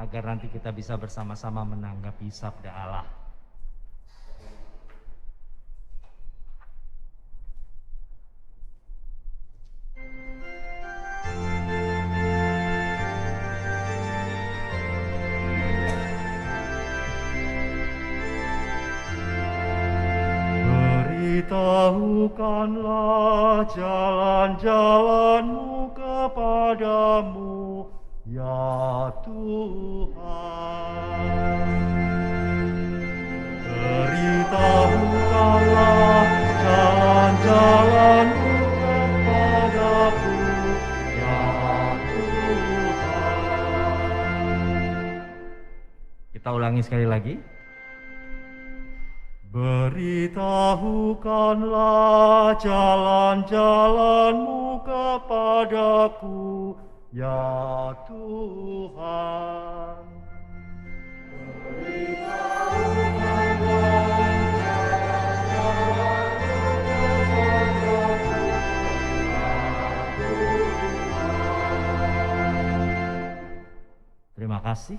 agar nanti kita bisa bersama-sama menanggapi sabda Allah. Beritahukanlah jalan-jalanmu kepadamu, ya Tuhan. Beritahukanlah jalan-jalanmu kepadaku, ya Tuhan. Kita ulangi sekali lagi. Beritahukanlah jalan-jalanmu kepadaku, ya Tuhan. Beritahukanlah jalan-jalanmu kepadaku, ya Tuhan. Terima kasih.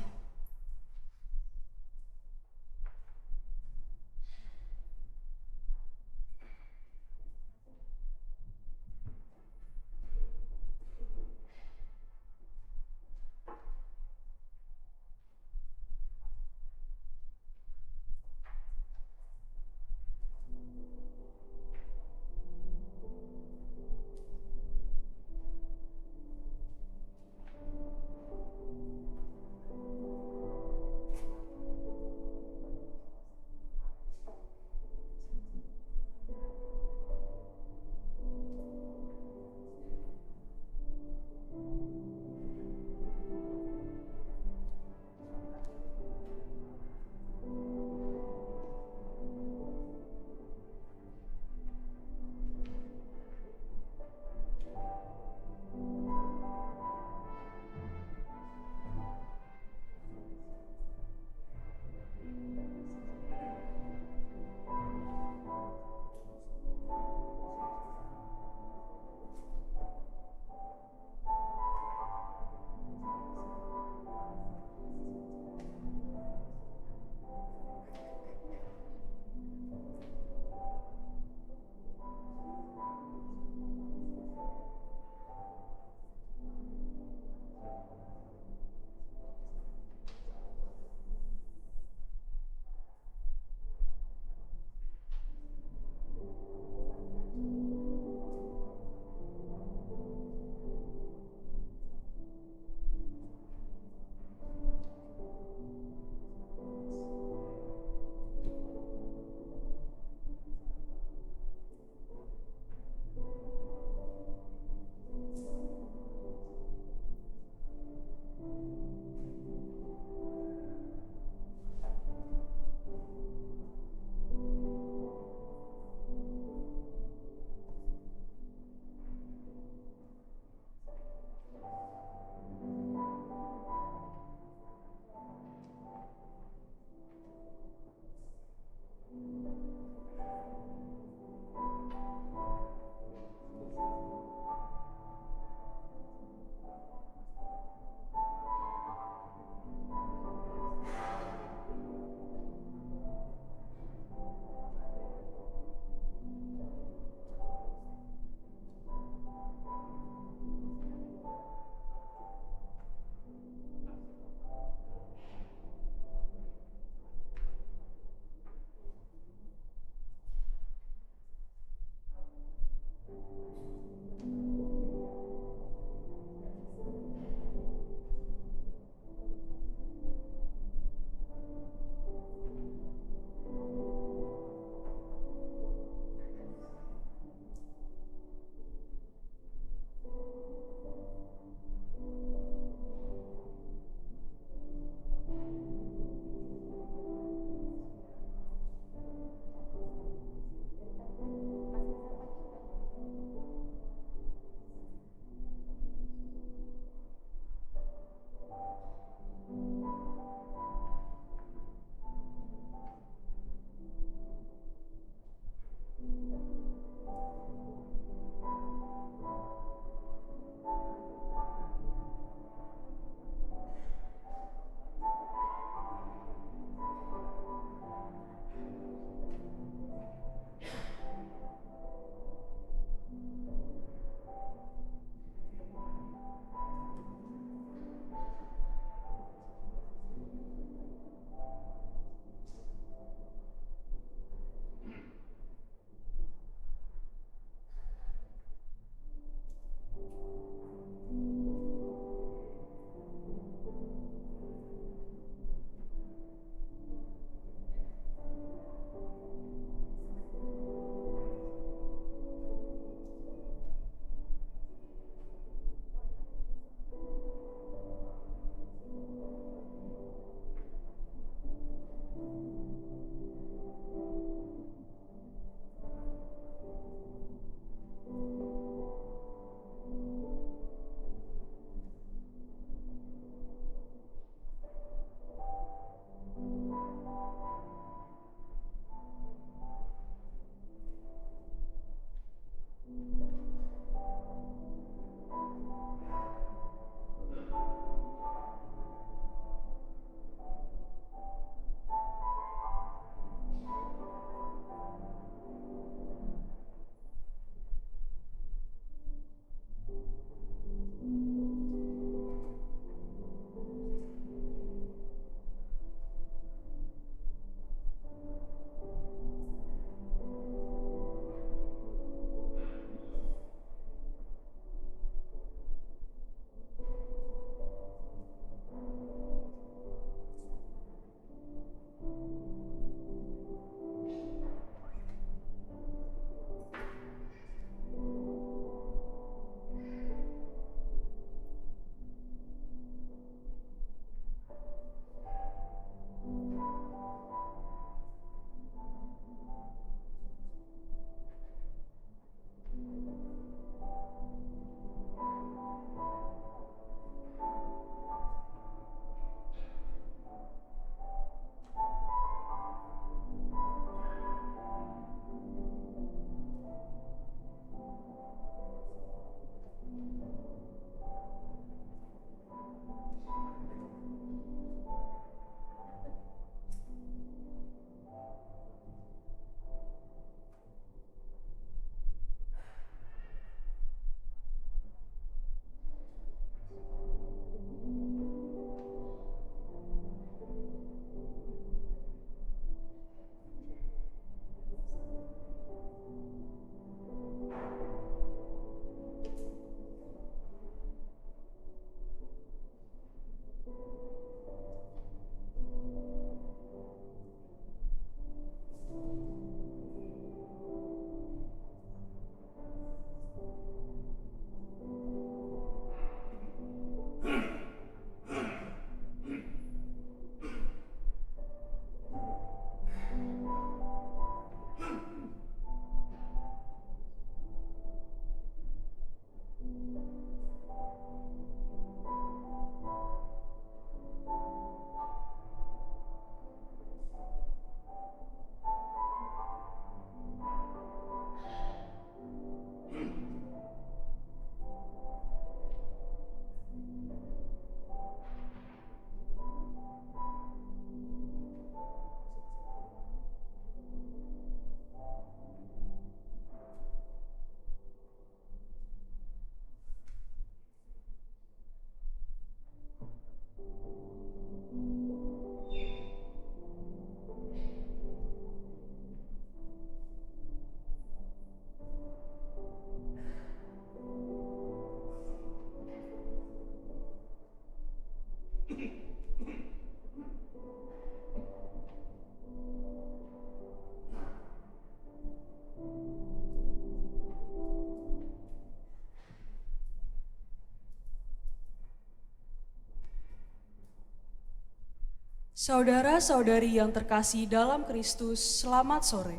Saudara-saudari yang terkasih dalam Kristus, selamat sore.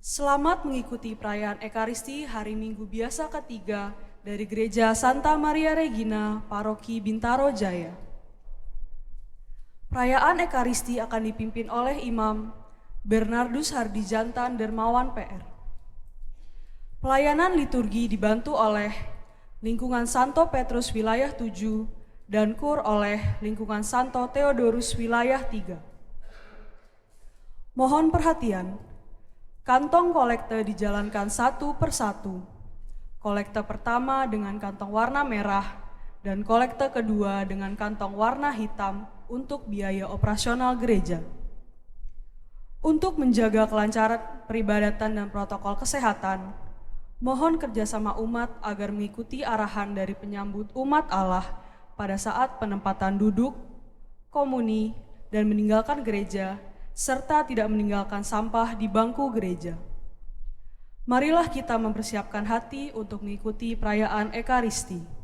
Selamat mengikuti perayaan Ekaristi hari Minggu biasa ketiga dari Gereja Santa Maria Regina, Paroki Bintaro Jaya. Perayaan Ekaristi akan dipimpin oleh Imam Bernardus Hardijantan Dermawan PR. Pelayanan liturgi dibantu oleh lingkungan Santo Petrus wilayah 7 dan kur oleh lingkungan Santo Theodorus wilayah 3. Mohon perhatian, kantong kolekte dijalankan satu persatu. Kolekte pertama dengan kantong warna merah dan kolekte kedua dengan kantong warna hitam untuk biaya operasional gereja. Untuk menjaga kelancaran peribadatan dan protokol kesehatan, mohon kerjasama umat agar mengikuti arahan dari penyambut umat Allah pada saat penempatan duduk, komuni, dan meninggalkan gereja, serta tidak meninggalkan sampah di bangku gereja. Marilah kita mempersiapkan hati untuk mengikuti perayaan Ekaristi.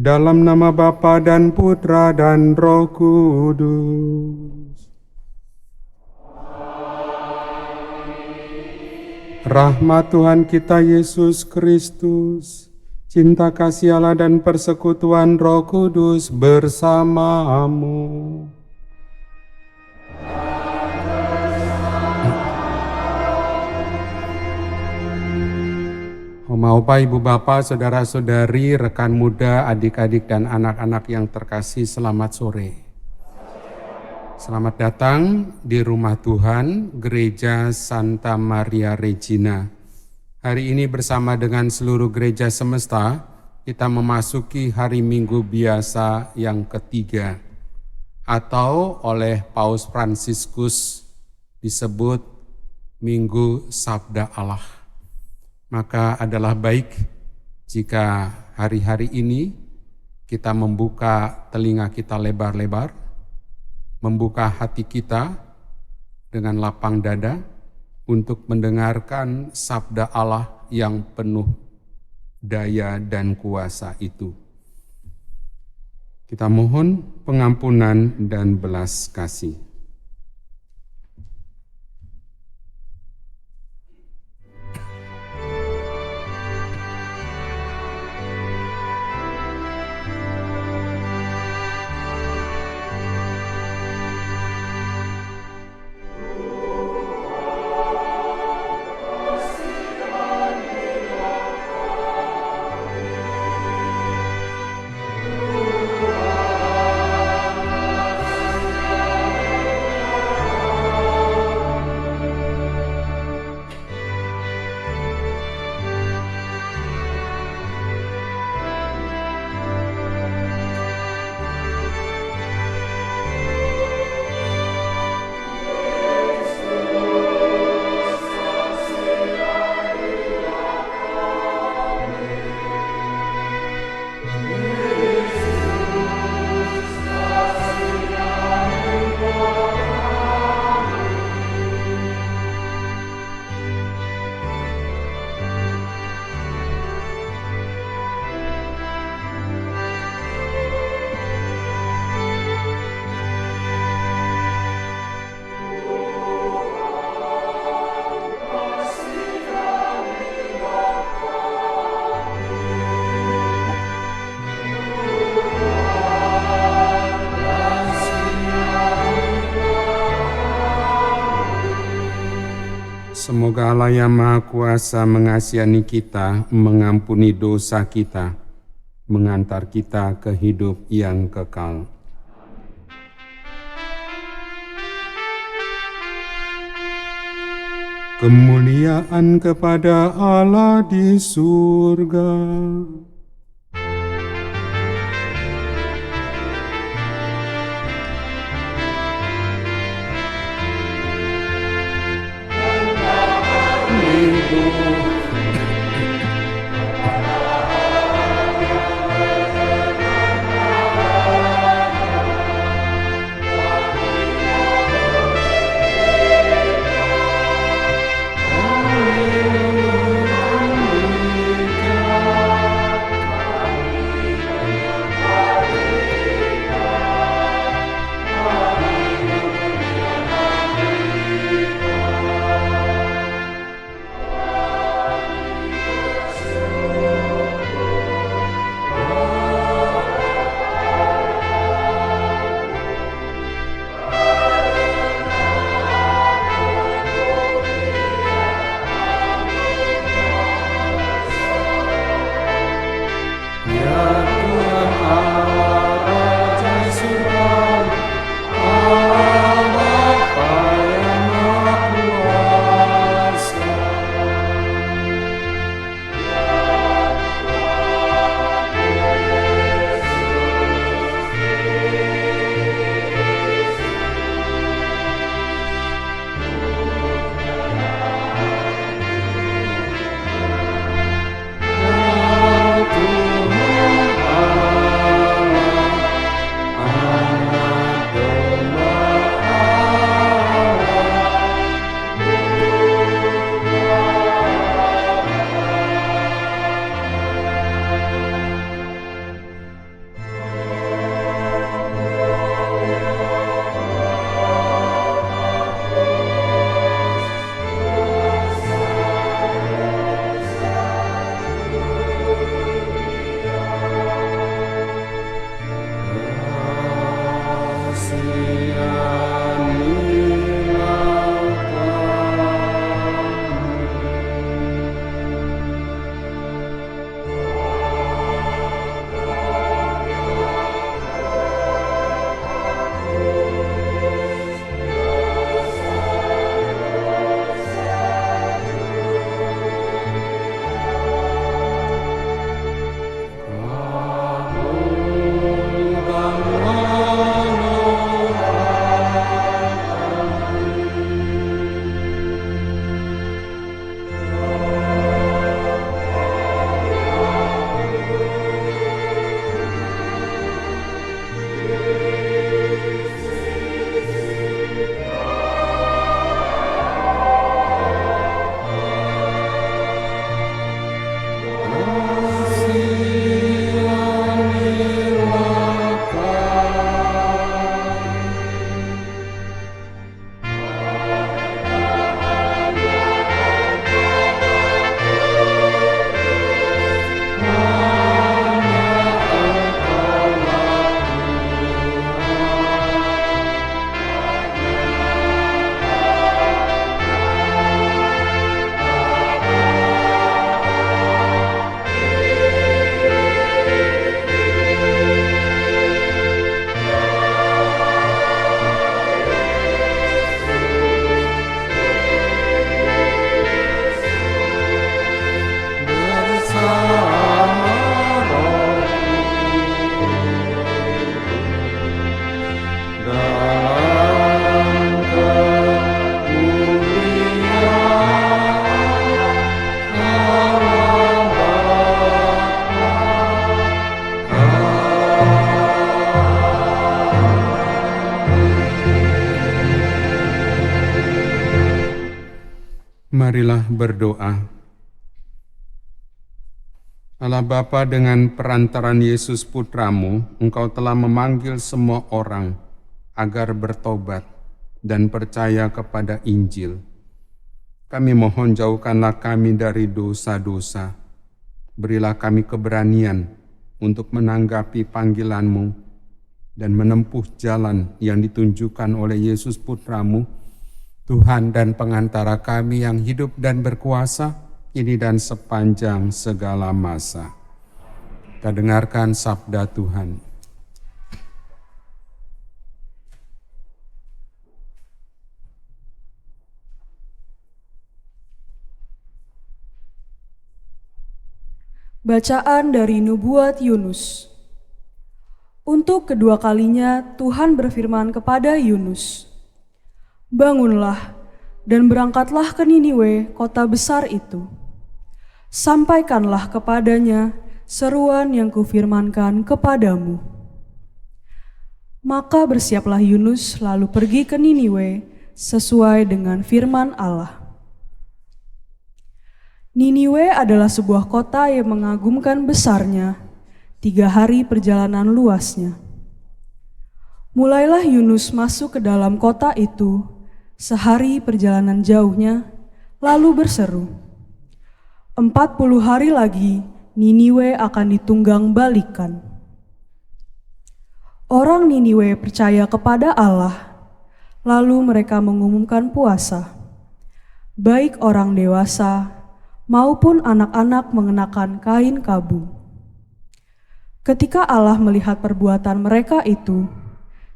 Dalam nama Bapa dan Putra dan Roh Kudus. Rahmat Tuhan kita Yesus Kristus, cinta kasih Allah dan persekutuan Roh Kudus bersamamu. Bapak, Ibu Bapak, Saudara-saudari, rekan muda, adik-adik dan anak-anak yang terkasih, selamat sore. Selamat datang di rumah Tuhan, Gereja Santa Maria Regina. Hari ini bersama dengan seluruh gereja semesta, kita memasuki hari Minggu biasa yang ketiga, atau oleh Paus Fransiskus disebut Minggu Sabda Allah. Maka adalah baik jika hari-hari ini kita membuka telinga kita lebar-lebar, membuka hati kita dengan lapang dada untuk mendengarkan sabda Allah yang penuh daya dan kuasa itu. Kita mohon pengampunan dan belas kasih. Semoga Allah yang Maha Kuasa mengasihani kita, mengampuni dosa kita, mengantar kita ke hidup yang kekal. Kemuliaan kepada Allah di surga. Marilah berdoa. Allah Bapa, dengan perantaran Yesus Putramu, Engkau telah memanggil semua orang agar bertobat dan percaya kepada Injil. Kami mohon jauhkanlah kami dari dosa-dosa. Berilah kami keberanian untuk menanggapi panggilan-Mu dan menempuh jalan yang ditunjukkan oleh Yesus Putramu Tuhan dan pengantara kami yang hidup dan berkuasa, kini dan sepanjang segala masa. Kita dengarkan sabda Tuhan. Bacaan dari Nubuat Yunus. Untuk kedua kalinya Tuhan berfirman kepada Yunus, "Bangunlah dan berangkatlah ke Niniwe, kota besar itu. Sampaikanlah kepadanya seruan yang kufirmankan kepadamu." Maka bersiaplah Yunus lalu pergi ke Niniwe sesuai dengan firman Allah. Niniwe adalah sebuah kota yang mengagumkan besarnya, 3 hari perjalanan luasnya. Mulailah Yunus masuk ke dalam kota itu, sehari perjalanan jauhnya, lalu berseru, 40 hari lagi Niniwe akan ditunggang balikan. Orang Niniwe percaya kepada Allah, lalu mereka mengumumkan puasa. Baik orang dewasa maupun anak-anak mengenakan kain kabung. Ketika Allah melihat perbuatan mereka itu,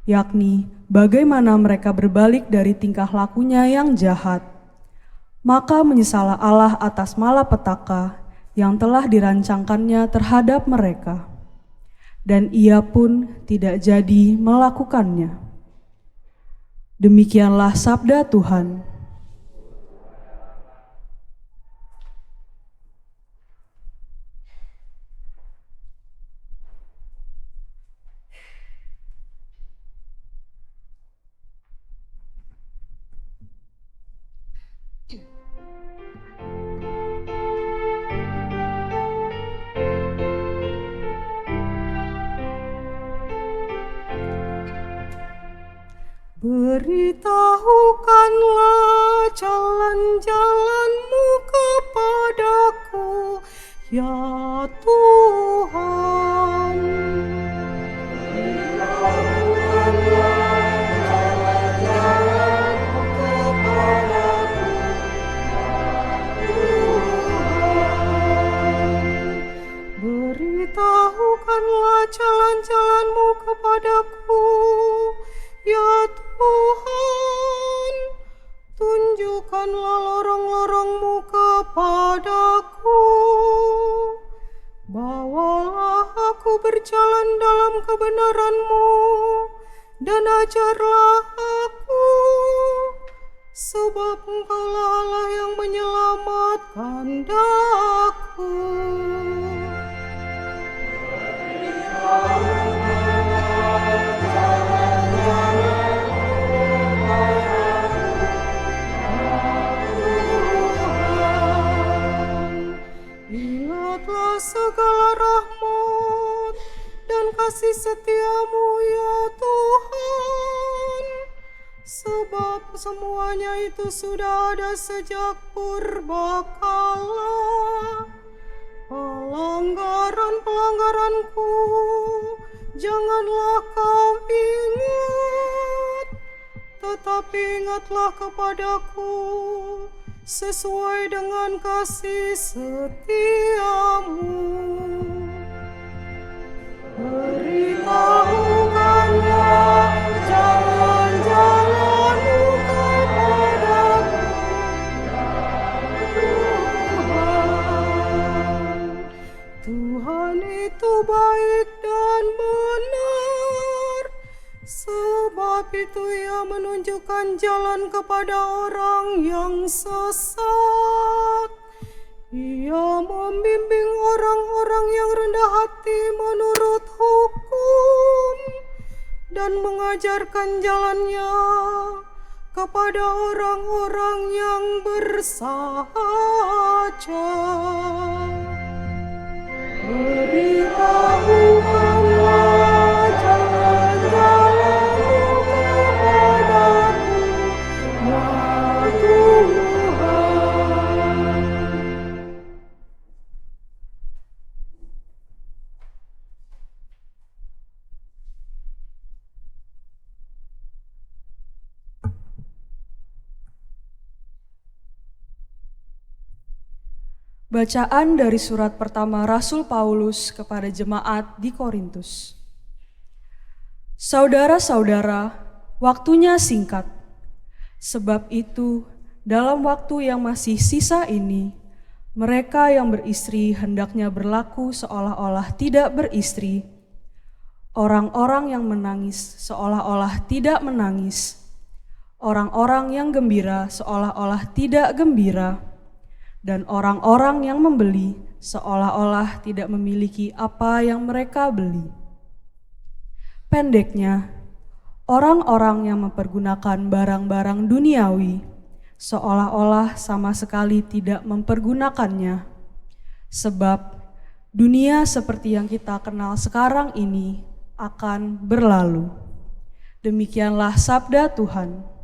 yakni bagaimana mereka berbalik dari tingkah lakunya yang jahat, maka menyesallah Allah atas malapetaka yang telah dirancangkannya terhadap mereka, dan Ia pun tidak jadi melakukannya. Demikianlah sabda Tuhan. Beritahukanlah jalan-jalan-Mu kepadaku, ya Tuhan. Beritahukanlah jalan-jalan-Mu kepadaku, ya Tuhan. Tunjukkanlah lorong-lorong-Mu kepadaku. Bawalah aku berjalan dalam kebenaran-Mu, dan ajarlah aku, sebab Engkaulah Allah yang menyelamatkan daku. Ingatlah segala rahmat dan kasih setia-Mu, ya Tuhan, sebab semuanya itu sudah ada sejak purbakala. Pelanggaran-pelanggaranku janganlah Kau ingat, tetapi ingatlah kepadaku sesuai dengan kasih setia-Mu. Beritahukanlah jalan-jalan-Mu kepadaku, Tuhan. Tuhan itu baik dan benar, sebab itu Ia menunjukkan jalan kepada orang yang sesat. Ia membimbing orang-orang yang rendah hati menurut hukum, dan mengajarkan jalannya kepada orang-orang yang bersahaja. Beritahukanlah jalan-jalan-Mu kepadaku, ya Tuhan. Bacaan dari surat pertama Rasul Paulus kepada jemaat di Korintus. Saudara-saudara, waktunya singkat. Sebab itu, dalam waktu yang masih sisa ini, mereka yang beristri hendaknya berlaku seolah-olah tidak beristri. Orang-orang yang menangis seolah-olah tidak menangis. Orang-orang yang gembira seolah-olah tidak gembira. Dan orang-orang yang membeli seolah-olah tidak memiliki apa yang mereka beli. Pendeknya, orang-orang yang mempergunakan barang-barang duniawi seolah-olah sama sekali tidak mempergunakannya. Sebab dunia seperti yang kita kenal sekarang ini akan berlalu. Demikianlah sabda Tuhan.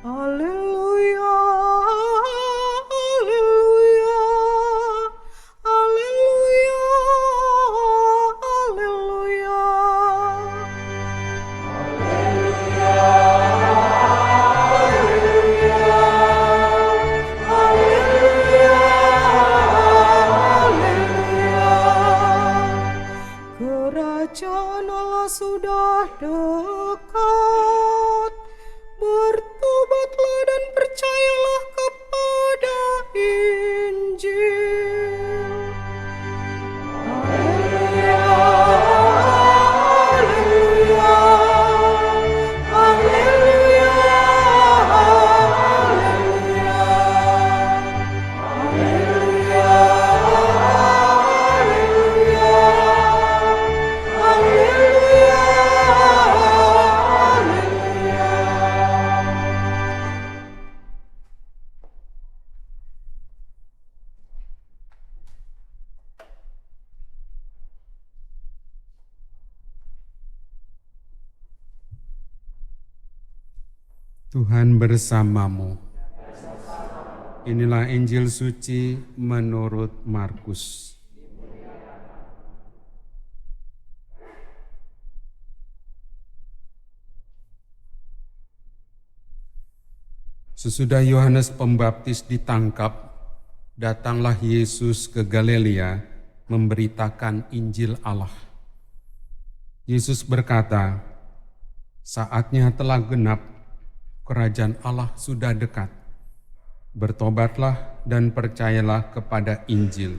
Haleluya, haleluya, haleluya, haleluya. Kerajaan Allah sudah dekat. Bertobatlah dan percayalah kepada Injil. Haleluya, haleluya, haleluya, haleluya, haleluya, haleluya, haleluya. Tuhan bersamamu. Inilah Injil suci menurut Markus. Sesudah Yohanes Pembaptis ditangkap, datanglah Yesus ke Galilea memberitakan Injil Allah. Yesus berkata, "Saatnya telah genap, kerajaan Allah sudah dekat. Bertobatlah dan percayalah kepada Injil."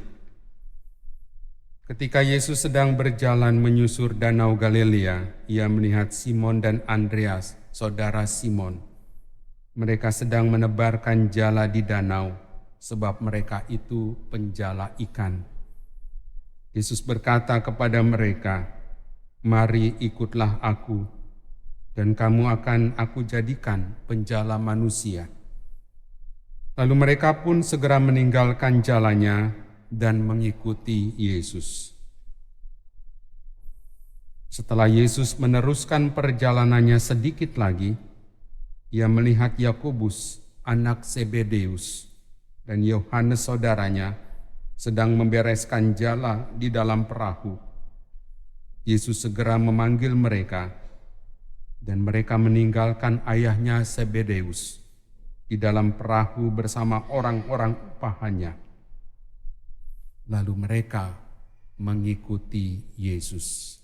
Ketika Yesus sedang berjalan menyusur danau Galilea, ia melihat Simon dan Andreas, saudara Simon. Mereka sedang menebarkan jala di danau, sebab mereka itu penjala ikan. Yesus berkata kepada mereka, "Mari ikutlah aku, dan kamu akan aku jadikan penjala manusia." Lalu mereka pun segera meninggalkan jalannya dan mengikuti Yesus. Setelah Yesus meneruskan perjalanannya sedikit lagi, ia melihat Yakobus, anak Zebedeus, dan Yohanes saudaranya sedang membereskan jala di dalam perahu. Yesus segera memanggil mereka, dan mereka meninggalkan ayahnya Zebedeus di dalam perahu bersama orang-orang upahannya. Lalu mereka mengikuti Yesus.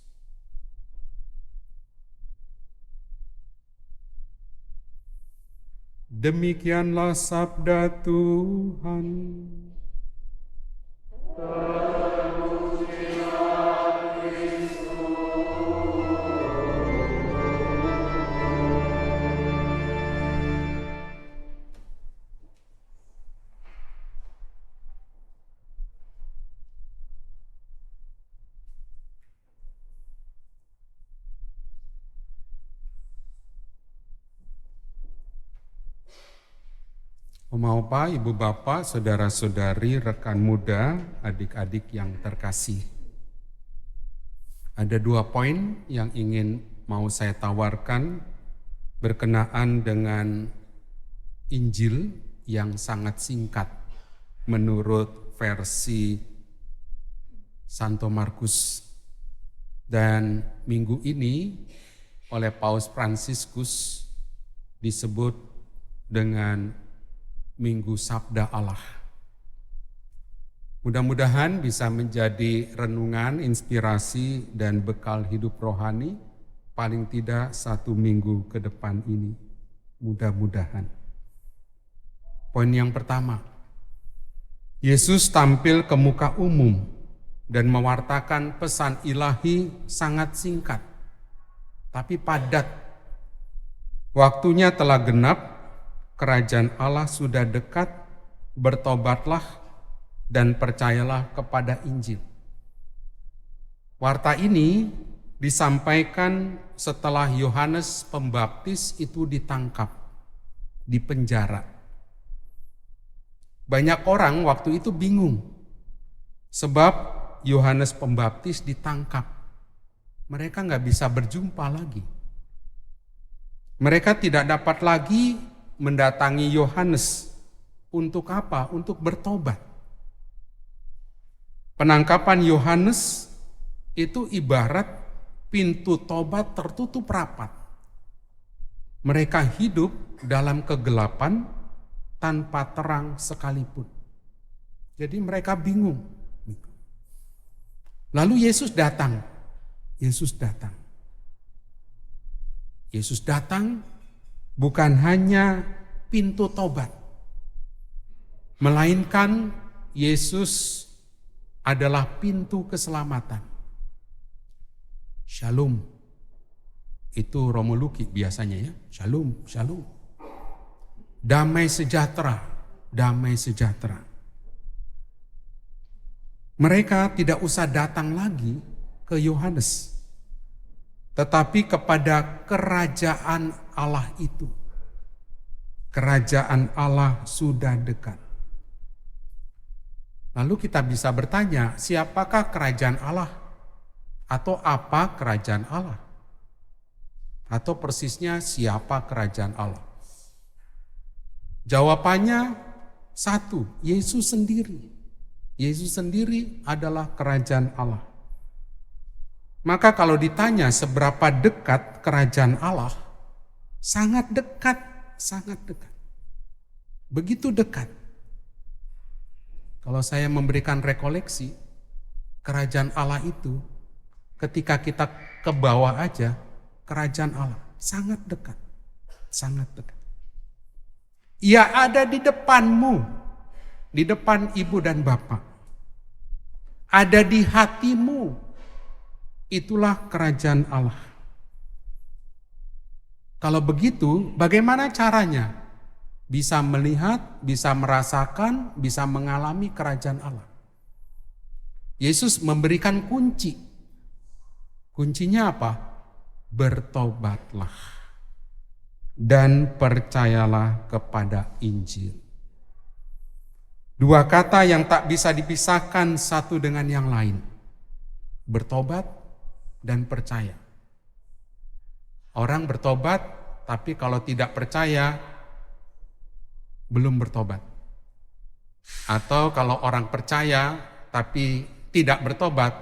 Demikianlah sabda Tuhan. Oma opa, ibu bapak, saudara-saudari, rekan muda, adik-adik yang terkasih. Ada 2 poin yang ingin mau saya tawarkan berkenaan dengan Injil yang sangat singkat menurut versi Santo Markus. Dan minggu ini oleh Paus Fransiskus disebut dengan Minggu Sabda Allah. Mudah-mudahan bisa menjadi renungan, inspirasi, dan bekal hidup rohani paling tidak 1 minggu ke depan ini. Mudah-mudahan. Poin yang pertama, Yesus tampil ke muka umum dan mewartakan pesan ilahi sangat singkat, tapi padat. Waktunya telah genap, kerajaan Allah sudah dekat, bertobatlah dan percayalah kepada Injil. Warta ini disampaikan setelah Yohanes Pembaptis itu ditangkap, dipenjara. Banyak orang waktu itu bingung, sebab Yohanes Pembaptis ditangkap. Mereka nggak bisa berjumpa lagi. Mereka tidak dapat lagi mendatangi Yohanes. Untuk apa? Untuk bertobat. Penangkapan Yohanes itu ibarat pintu tobat tertutup rapat. Mereka hidup dalam kegelapan tanpa terang sekalipun. Jadi mereka bingung. Lalu Yesus datang. Yesus datang bukan hanya pintu tobat, melainkan Yesus adalah pintu keselamatan. Shalom. Itu Romo Luki biasanya ya. Shalom, shalom. Damai sejahtera, damai sejahtera. Mereka tidak usah datang lagi ke Yohanes, tetapi kepada kerajaan Allah itu. Kerajaan Allah sudah dekat. Lalu kita bisa bertanya, siapakah kerajaan Allah? Atau apa kerajaan Allah? Atau persisnya siapa kerajaan Allah? Jawabannya satu, Yesus sendiri. Yesus sendiri adalah kerajaan Allah. Maka kalau ditanya seberapa dekat kerajaan Allah, sangat dekat, sangat dekat. Begitu dekat. Kalau saya memberikan rekoleksi, kerajaan Allah itu ketika kita ke bawah aja, kerajaan Allah sangat dekat, sangat dekat. Ia ada di depanmu, di depan ibu dan bapak. Ada di hatimu, itulah kerajaan Allah. Kalau begitu, bagaimana caranya? Bisa melihat, bisa merasakan, bisa mengalami kerajaan Allah. Yesus memberikan kunci. Kuncinya apa? Bertobatlah dan percayalah kepada Injil. 2 kata yang tak bisa dipisahkan satu dengan yang lain. Bertobat dan percaya. Orang bertobat, tapi kalau tidak percaya, belum bertobat. Atau kalau orang percaya, tapi tidak bertobat,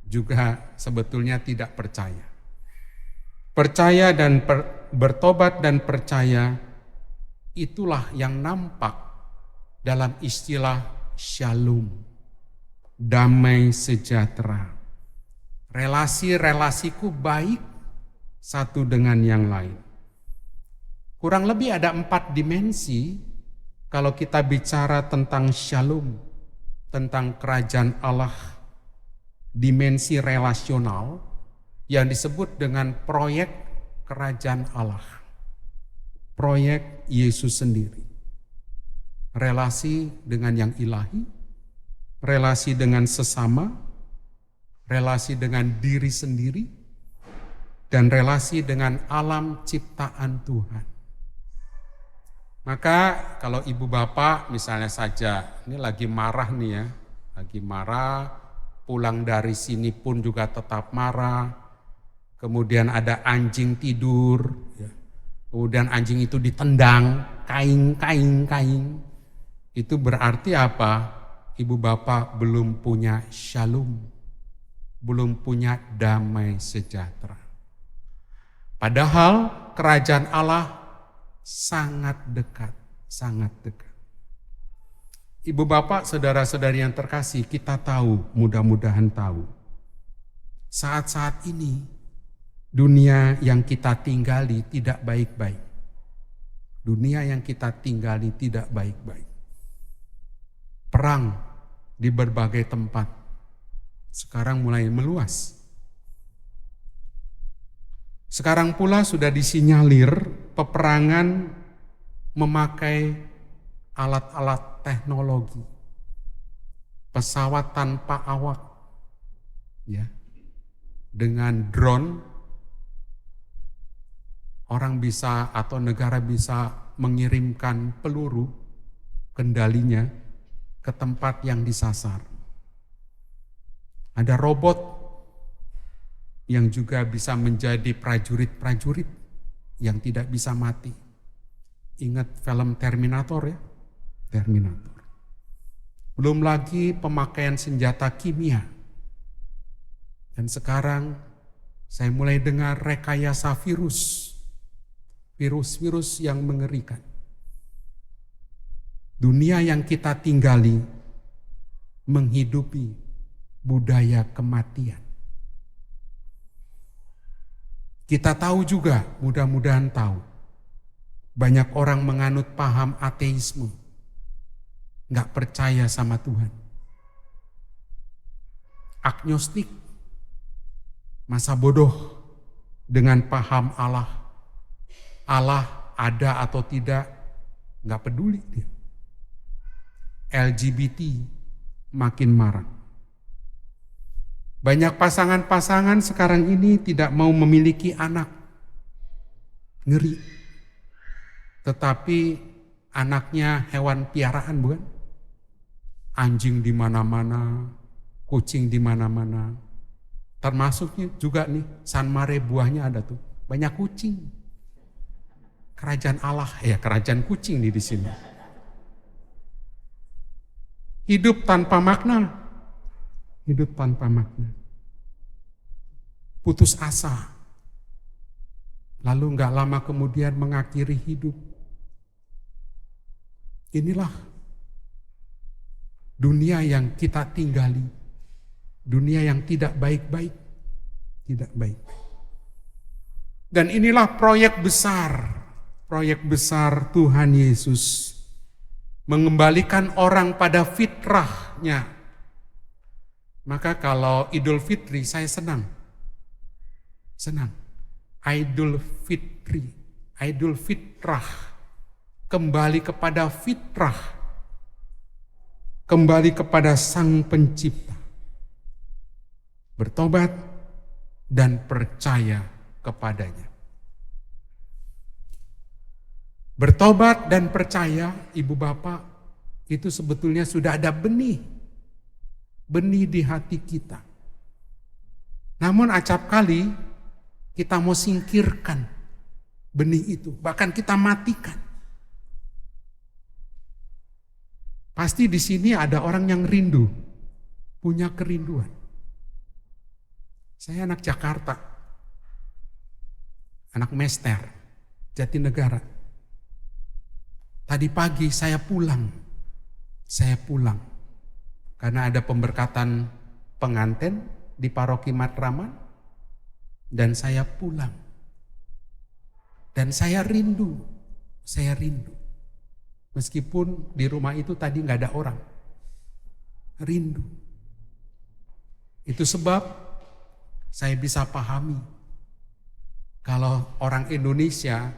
juga sebetulnya tidak percaya. Percaya dan bertobat dan percaya, itulah yang nampak dalam istilah shalom, damai sejahtera. Relasi-relasiku baik satu dengan yang lain. Kurang lebih ada 4 dimensi kalau kita bicara tentang shalom, tentang kerajaan Allah, dimensi relasional yang disebut dengan proyek kerajaan Allah. Proyek Yesus sendiri. Relasi dengan yang ilahi, relasi dengan sesama, relasi dengan diri sendiri, dan relasi dengan alam ciptaan Tuhan. Maka kalau ibu bapak misalnya saja, ini lagi marah nih ya, lagi marah, pulang dari sini pun juga tetap marah. Kemudian ada anjing tidur, ya. Kemudian anjing itu ditendang, kaing. Itu berarti apa? Ibu bapak belum punya shalom, belum punya damai sejahtera. Padahal kerajaan Allah sangat dekat, sangat dekat. Ibu bapak, saudara-saudari yang terkasih, kita tahu, mudah-mudahan tahu. Saat-saat ini, dunia yang kita tinggali tidak baik-baik. Dunia yang kita tinggali tidak baik-baik. Perang di berbagai tempat sekarang mulai meluas. Sekarang pula sudah disinyalir peperangan memakai alat-alat teknologi, pesawat tanpa awak, ya, dengan drone, orang bisa atau negara bisa mengirimkan peluru kendalinya ke tempat yang disasar. Ada robot yang juga bisa menjadi prajurit-prajurit yang tidak bisa mati. Ingat film Terminator ya? Terminator. Belum lagi pemakaian senjata kimia. Dan sekarang saya mulai dengar rekayasa virus-virus yang mengerikan. Dunia yang kita tinggali menghidupi budaya kematian. Kita tahu juga, mudah-mudahan tahu, banyak orang menganut paham ateisme, nggak percaya sama Tuhan. Agnostik, masa bodoh dengan paham Allah. Allah ada atau tidak, nggak peduli dia. LGBT makin marak. Banyak pasangan-pasangan sekarang ini tidak mau memiliki anak. Ngeri. Tetapi anaknya hewan piaraan bukan? Anjing di mana-mana, kucing di mana-mana. Termasuknya juga nih, San Mare buahnya ada tuh. Banyak kucing. Kerajaan Allah, ya kerajaan kucing nih di sini. Hidup tanpa makna. Hidup tanpa makna. Putus asa. Lalu gak lama kemudian mengakhiri hidup. Inilah dunia yang kita tinggali. Dunia yang tidak baik-baik. Tidak baik-baik. Dan inilah proyek besar. Proyek besar Tuhan Yesus. Mengembalikan orang pada fitrahnya. Maka kalau Idul Fitri saya senang. Senang. Idul Fitri, Idul Fitrah. Kembali kepada fitrah. Kembali kepada Sang Pencipta. Bertobat dan percaya kepadanya. Bertobat dan percaya, ibu bapak, itu sebetulnya sudah ada benih. Benih di hati kita. Namun acap kali kita mau singkirkan benih itu. Bahkan kita matikan. Pasti di sini ada orang yang rindu. Punya kerinduan. Saya anak Jakarta. Anak Mester. Jatinegara. Tadi pagi saya pulang. Karena ada pemberkatan pengantin di paroki Matraman. Dan saya pulang. Dan saya rindu. Meskipun di rumah itu tadi gak ada orang. Rindu. Itu sebab saya bisa pahami. Kalau orang Indonesia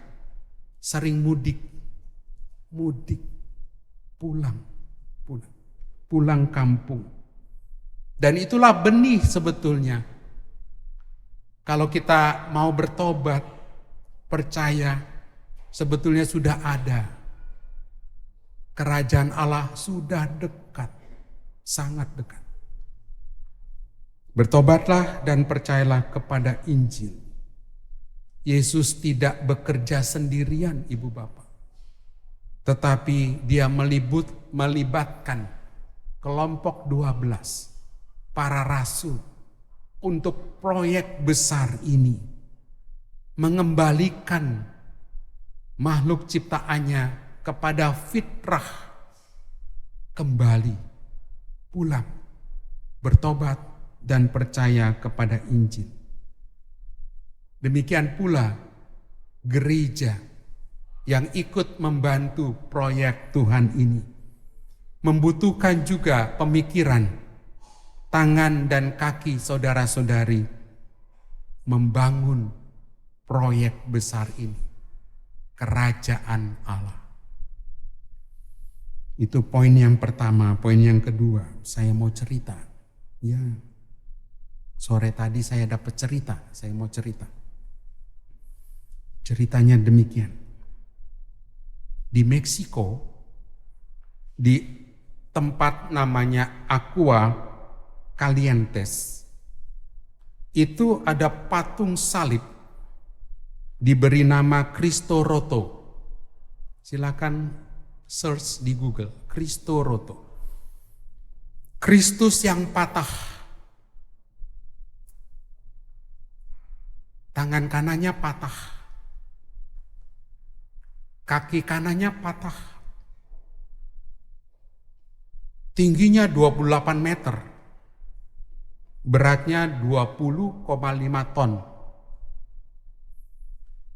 sering mudik. Pulang kampung. Dan itulah benih sebetulnya. Kalau kita mau bertobat, percaya, sebetulnya sudah ada. Kerajaan Allah sudah dekat, sangat dekat. Bertobatlah dan percayalah kepada Injil. Yesus tidak bekerja sendirian, Ibu Bapak. Tetapi dia melibatkan kelompok 12, para rasul, untuk proyek besar ini. Mengembalikan makhluk ciptaannya kepada fitrah, kembali, pulang, bertobat, dan percaya kepada Injil. Demikian pula gereja yang ikut membantu proyek Tuhan ini membutuhkan juga pemikiran, tangan dan kaki saudara-saudari membangun proyek besar ini, kerajaan Allah. Itu poin yang pertama. Poin yang kedua, saya mau cerita. Ya, sore tadi saya dapat cerita, saya mau cerita. Ceritanya demikian. Di Meksiko, di tempat namanya Aqua Calientes, itu ada patung salib diberi nama Cristo Roto. Silakan search di Google, Cristo Roto. Kristus yang patah. Tangan kanannya patah. Kaki kanannya patah. Tingginya 28 meter. Beratnya 20,5 ton.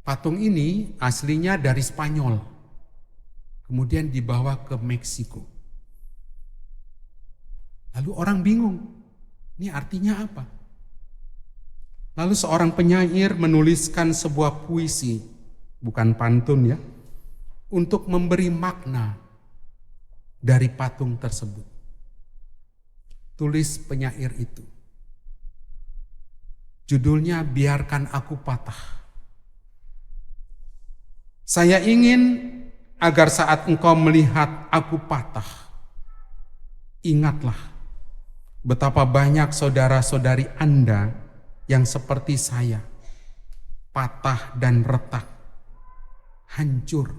Patung ini aslinya dari Spanyol. Kemudian dibawa ke Meksiko. Lalu orang bingung, ini artinya apa? Lalu seorang penyair menuliskan sebuah puisi, bukan pantun ya, untuk memberi makna dari patung tersebut. Tulis penyair itu. Judulnya Biarkan Aku Patah. Saya ingin agar saat engkau melihat aku patah, ingatlah betapa banyak saudara-saudari Anda yang seperti saya, patah dan retak, hancur,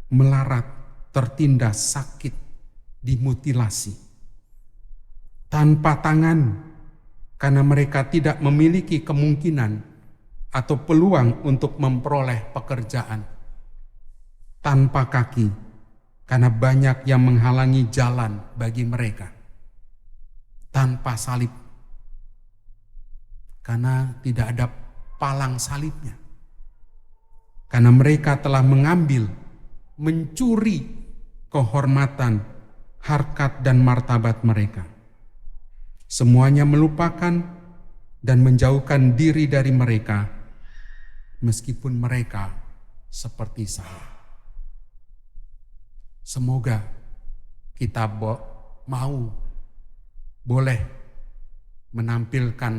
melarat, tertindas, sakit, dimutilasi. Tanpa tangan, karena mereka tidak memiliki kemungkinan atau peluang untuk memperoleh pekerjaan. Tanpa kaki, karena banyak yang menghalangi jalan bagi mereka. Tanpa salib, karena tidak ada palang salibnya. Karena mereka telah mengambil, mencuri kehormatan, harkat dan martabat mereka. Semuanya melupakan dan menjauhkan diri dari mereka, meskipun mereka seperti saya. Semoga kita boleh menampilkan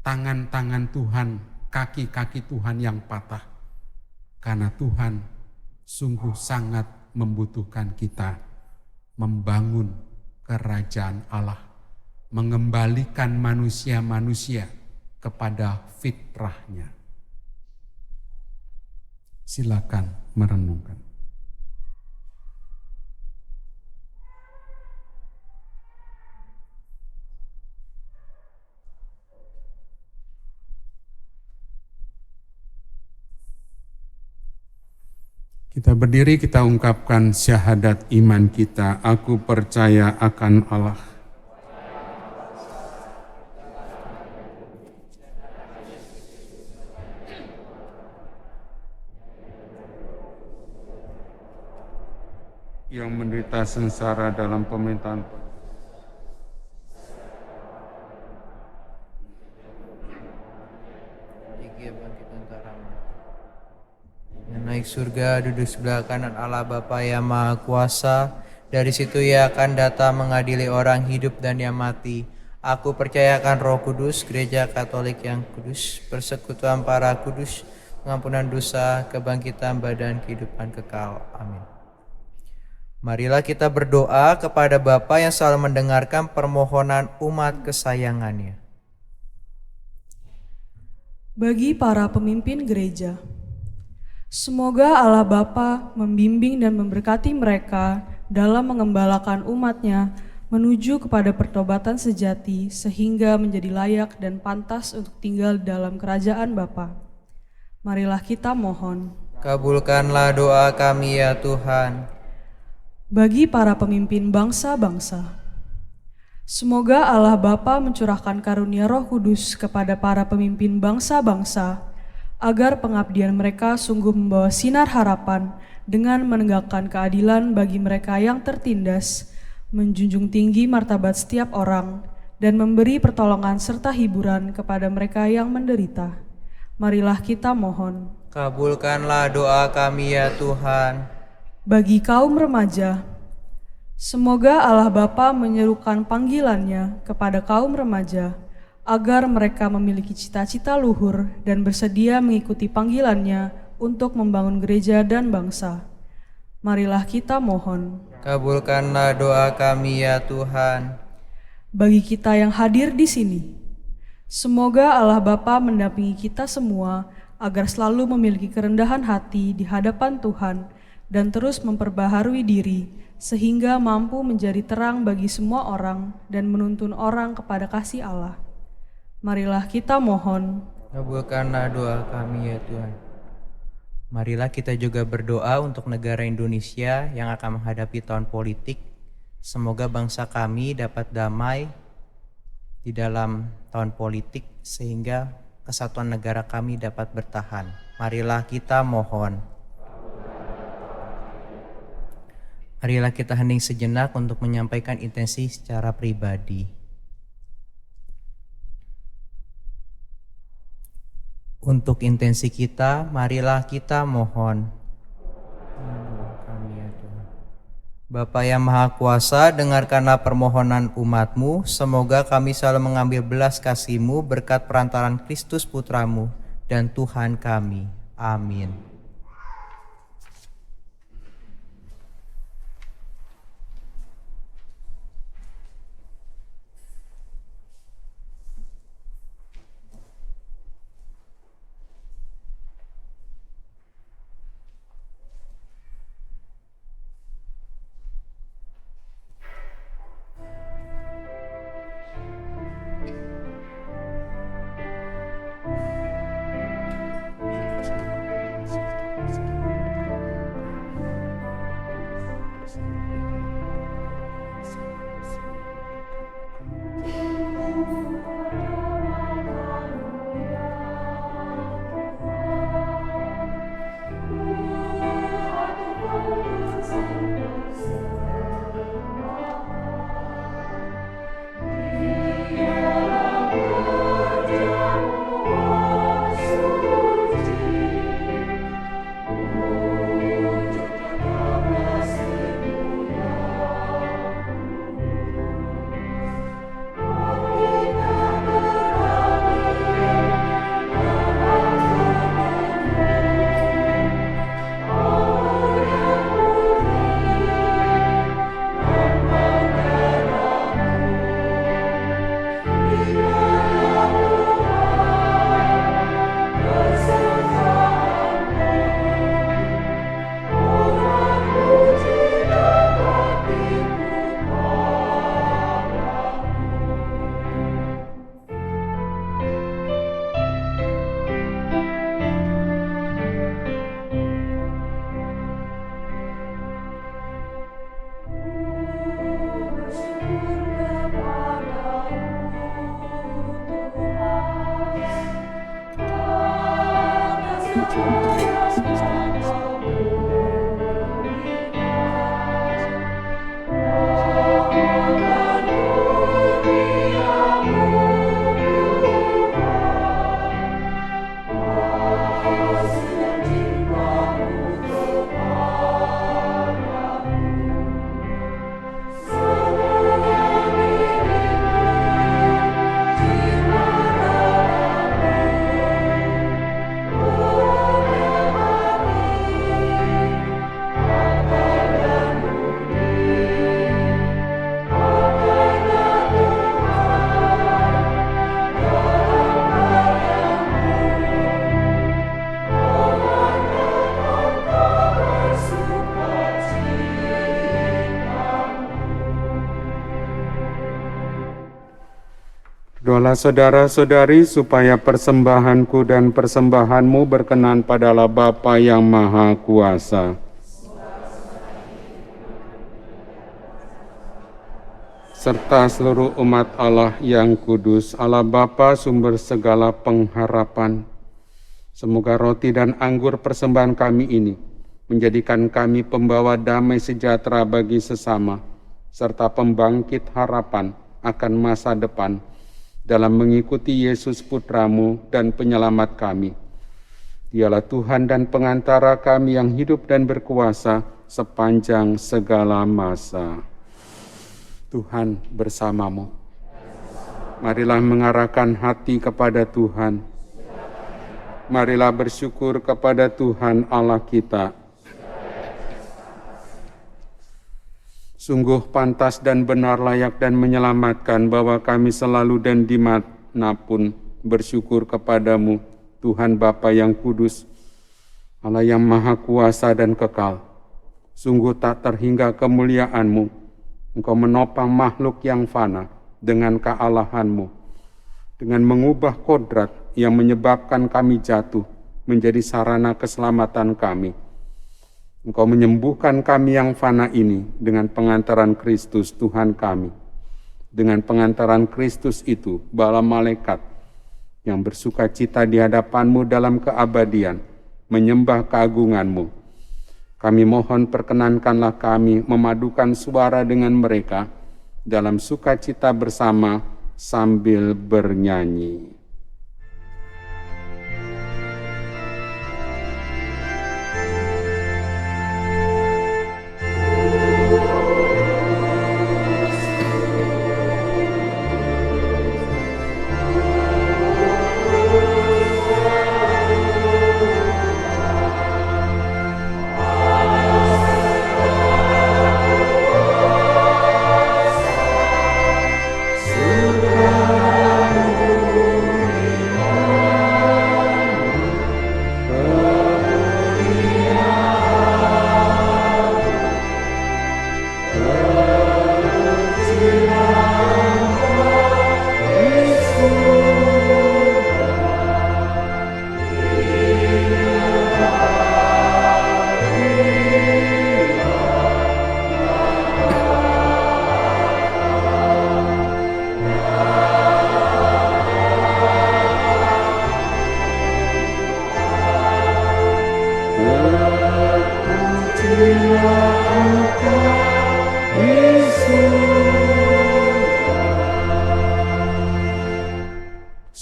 tangan-tangan Tuhan, kaki-kaki Tuhan yang patah. Karena Tuhan sungguh sangat membutuhkan kita membangun kerajaan Allah, mengembalikan manusia-manusia kepada fitrahnya. Silakan merenungkan. Kita berdiri, kita ungkapkan syahadat iman kita. Aku percaya akan Allah, yang menderita sengsara dalam pemerintahan yang naik surga, duduk sebelah kanan Allah Bapa yang Maha Kuasa. Dari situ ia akan datang mengadili orang hidup dan yang mati. Aku percaya akan Roh Kudus, Gereja Katolik yang kudus, persekutuan para kudus, pengampunan dosa, kebangkitan badan, kehidupan kekal. Amin. Marilah kita berdoa kepada Bapa yang selalu mendengarkan permohonan umat kesayangannya. Bagi para pemimpin gereja, semoga Allah Bapa membimbing dan memberkati mereka dalam mengembalakan umatnya menuju kepada pertobatan sejati sehingga menjadi layak dan pantas untuk tinggal dalam kerajaan Bapa. Marilah kita mohon. Kabulkanlah doa kami ya Tuhan. Bagi para pemimpin bangsa-bangsa, semoga Allah Bapa mencurahkan karunia Roh Kudus kepada para pemimpin bangsa-bangsa, agar pengabdian mereka sungguh membawa sinar harapan dengan menegakkan keadilan bagi mereka yang tertindas, menjunjung tinggi martabat setiap orang, dan memberi pertolongan serta hiburan kepada mereka yang menderita. Marilah kita mohon. Kabulkanlah doa kami ya Tuhan. Bagi kaum remaja, semoga Allah Bapa menyerukan panggilannya kepada kaum remaja, agar mereka memiliki cita-cita luhur dan bersedia mengikuti panggilannya untuk membangun gereja dan bangsa. Marilah kita mohon. Kabulkanlah doa kami ya Tuhan. Bagi kita yang hadir di sini, semoga Allah Bapa mendampingi kita semua agar selalu memiliki kerendahan hati di hadapan Tuhan dan terus memperbaharui diri sehingga mampu menjadi terang bagi semua orang dan menuntun orang kepada kasih Allah. Marilah kita mohon. Kabulkanlah doa kami ya Tuhan. Marilah kita juga berdoa untuk negara Indonesia yang akan menghadapi tahun politik. Semoga bangsa kami dapat damai di dalam tahun politik sehingga kesatuan negara kami dapat bertahan. Marilah kita mohon. Marilah kita hening sejenak untuk menyampaikan intensi secara pribadi. Untuk intensi kita, marilah kita mohon. Bapa yang Maha Kuasa, dengarkanlah permohonan umat-Mu. Semoga kami selalu mengambil belas kasih-Mu berkat perantaran Kristus Putra-Mu dan Tuhan kami. Amin. Berdoalah saudara-saudari supaya persembahanku dan persembahanmu berkenan pada Allah Bapa yang Maha Kuasa. Serta seluruh umat Allah yang kudus, Allah Bapa sumber segala pengharapan. Semoga roti dan anggur persembahan kami ini menjadikan kami pembawa damai sejahtera bagi sesama, serta pembangkit harapan akan masa depan dalam mengikuti Yesus Putramu dan penyelamat kami. Dialah Tuhan dan pengantara kami yang hidup dan berkuasa sepanjang segala masa. Tuhan bersamamu. Marilah mengarahkan hati kepada Tuhan. Marilah bersyukur kepada Tuhan Allah kita. Sungguh pantas dan benar, layak dan menyelamatkan bahwa kami selalu dan dimanapun bersyukur kepadamu, Tuhan Bapa yang kudus, Allah yang maha kuasa dan kekal. Sungguh tak terhingga kemuliaan-Mu. Engkau menopang makhluk yang fana dengan kealahan-Mu, dengan mengubah kodrat yang menyebabkan kami jatuh menjadi sarana keselamatan kami. Engkau menyembuhkan kami yang fana ini dengan pengantaran Kristus Tuhan kami. Dengan pengantaran Kristus itu, bala malaikat yang bersuka cita di hadapan-Mu dalam keabadian, menyembah keagungan-Mu. Kami mohon perkenankanlah kami memadukan suara dengan mereka dalam sukacita bersama sambil bernyanyi.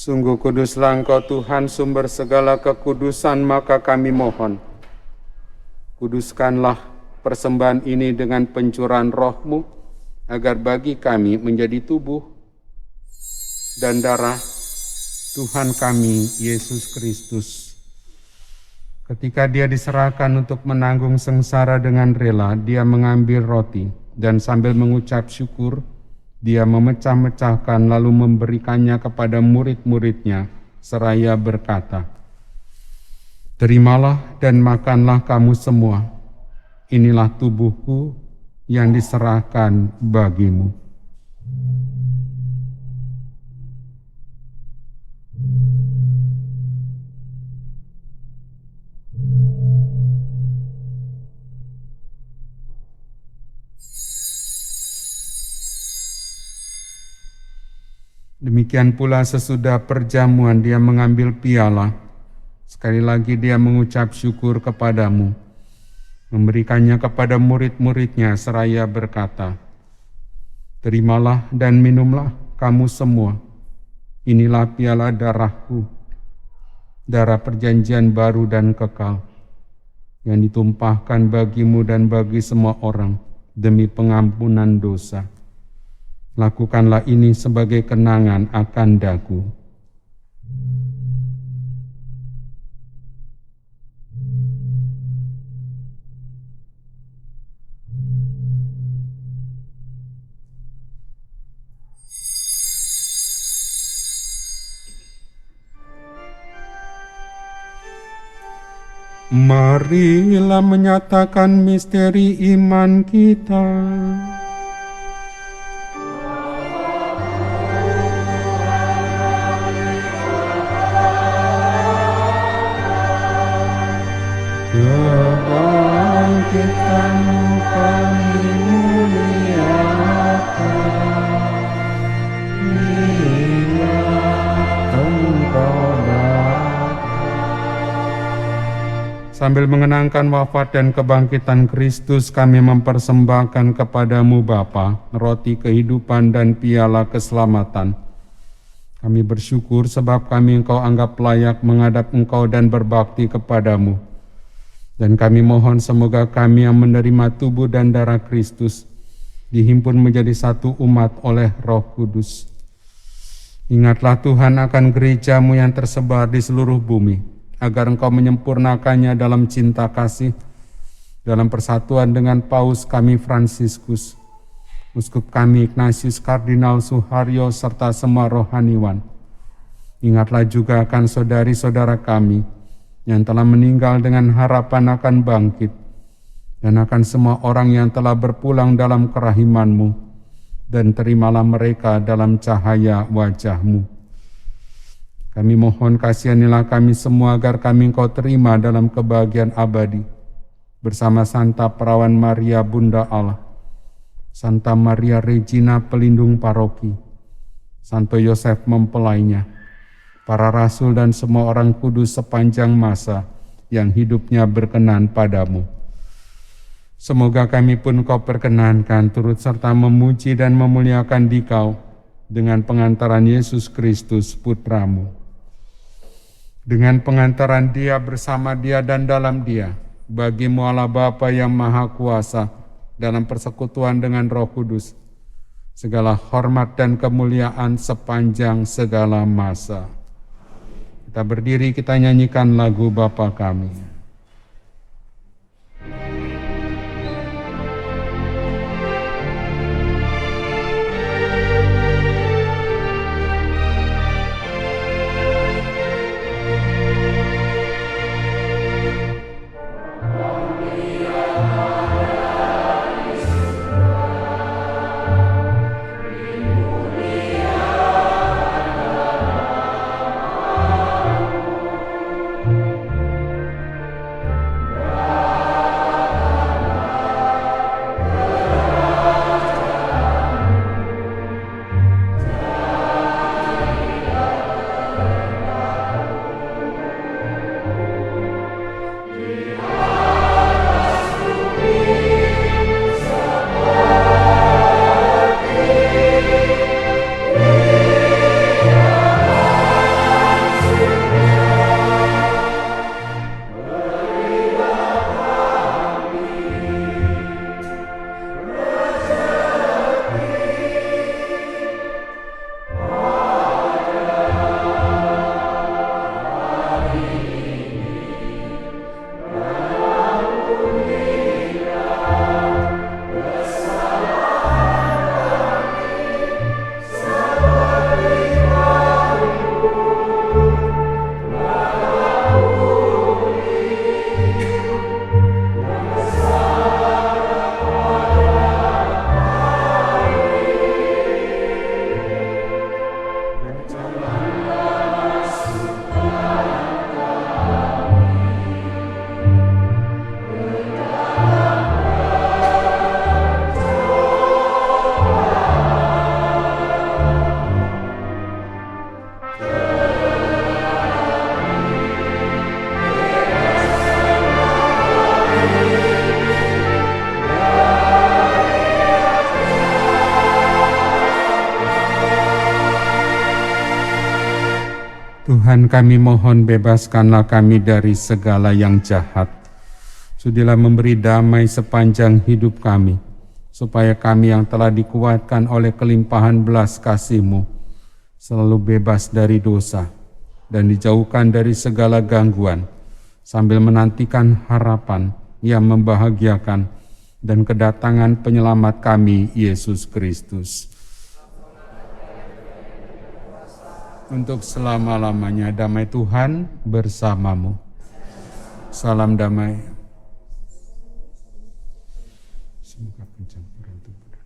Sungguh kuduslah Engkau Tuhan, sumber segala kekudusan, maka kami mohon, kuduskanlah persembahan ini dengan pencurahan Roh-Mu, agar bagi kami menjadi tubuh dan darah Tuhan kami, Yesus Kristus. Ketika Dia diserahkan untuk menanggung sengsara dengan rela, Dia mengambil roti, dan sambil mengucap syukur, Dia memecah-mecahkan lalu memberikannya kepada murid-muridnya seraya berkata, "Terimalah dan makanlah kamu semua. Inilah tubuhku yang diserahkan bagimu." Demikian pula sesudah perjamuan Dia mengambil piala. Sekali lagi Dia mengucap syukur kepadamu, memberikannya kepada murid-muridnya seraya berkata, "Terimalah dan minumlah kamu semua. Inilah piala darahku, darah perjanjian baru dan kekal, yang ditumpahkan bagimu dan bagi semua orang demi pengampunan dosa. Lakukanlah ini sebagai kenangan akan daku." Marilah menyatakan misteri iman kita. kebangkitanmu kami muliakan. Hingga Engkau datang. Sambil mengenangkan wafat dan kebangkitan Kristus, kami mempersembahkan kepadamu Bapa, roti kehidupan dan piala keselamatan. Kami bersyukur sebab kami Engkau anggap layak menghadap Engkau dan berbakti kepadamu. Dan kami mohon semoga kami yang menerima tubuh dan darah Kristus dihimpun menjadi satu umat oleh Roh Kudus. Ingatlah Tuhan akan gereja-Mu yang tersebar di seluruh bumi, agar Engkau menyempurnakannya dalam cinta kasih, dalam persatuan dengan Paus kami Fransiskus, Uskup kami Ignatius Kardinal Suharyo, serta semua rohaniwan. Ingatlah juga akan saudari-saudara kami yang telah meninggal dengan harapan akan bangkit, dan akan semua orang yang telah berpulang dalam kerahiman-Mu, dan terimalah mereka dalam cahaya wajah-Mu. Kami mohon kasihanilah kami semua agar kami Engkau terima dalam kebahagiaan abadi, bersama Santa Perawan Maria Bunda Allah, Santa Maria Regina pelindung paroki, Santo Yosef mempelainya, para rasul dan semua orang kudus sepanjang masa yang hidupnya berkenan padamu. Semoga kami pun Kau perkenankan turut serta memuji dan memuliakan Dikau dengan pengantaran Yesus Kristus Putra-Mu. Dengan pengantaran Dia, bersama Dia dan dalam Dia, bagi-Mu Allah Bapa yang Maha Kuasa, dalam persekutuan dengan Roh Kudus, segala hormat dan kemuliaan sepanjang segala masa. Kita berdiri, kita nyanyikan lagu Bapa Kami. Tuhan, kami mohon bebaskanlah kami dari segala yang jahat. Sudilah memberi damai sepanjang hidup kami, supaya kami yang telah dikuatkan oleh kelimpahan belas kasih-Mu selalu bebas dari dosa dan dijauhkan dari segala gangguan, sambil menantikan harapan yang membahagiakan dan kedatangan penyelamat kami, Yesus Kristus. Untuk selama-lamanya, damai Tuhan bersamamu. Salam damai. Semoga pencampuran tubuh dan